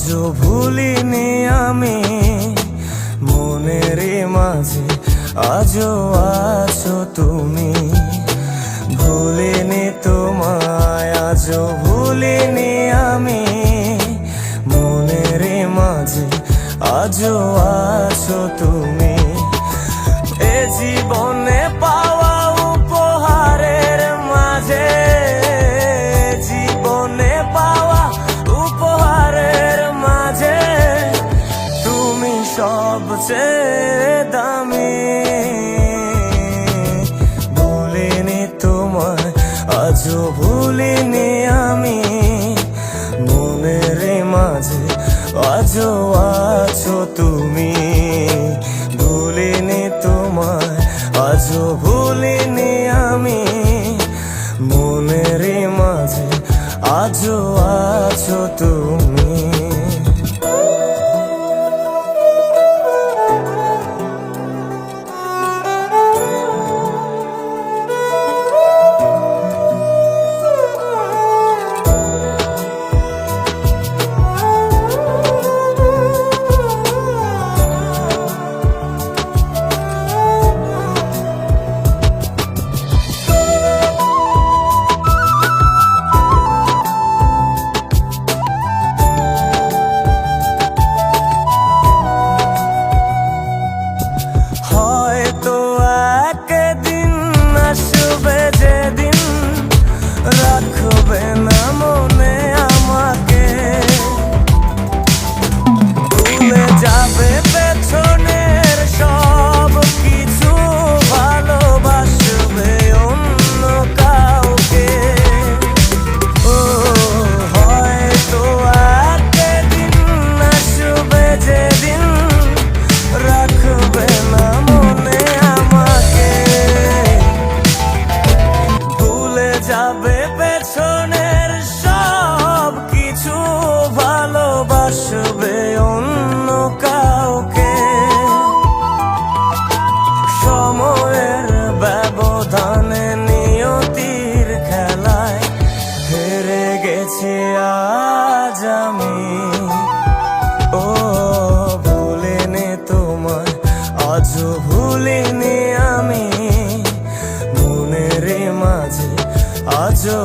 আজও ভুলিনি আমি, মনের মাঝে আজও আছো তুমি। ভুলিনি তোমায়, আজও ভুলিনি আমি, মনের মাঝে আজও আছো তুমি। এ জীবনে পাওয়া উপহারের মাঝে, জীবনে পাওয়া উপহারের মাঝে তুমি সবচেয়ে দামি। ভুলিনি তোমায়, আজও ভুলিনি আমি, মনের মাঝে আজও আছো তুমি। ভুলিনি তোমায়, আজও ভুলিনি আমি, মনের মাঝে আজও আছো তুমি। হয়তো একদিন আসবে যেদিন রাখবে না মনে আমাকে, ভুলে যাবে পেছনের সব কিছু, ভালোবাসবে অন্য কাউকে। ও হয়তো একদিন আসবে যেদিন রাখবে না মনে আমাকে, ভুলে যাবে পেছনের সব কিছু, ভালোবাসবে অন্য কাউকে। সময়ের ব্যবধানে নিয়তির খেলায় হেরে গেছি আজ আমি। ও ভুলিনি তোমায়, আজও ভুলিনি আমি, মনের মাঝে আজও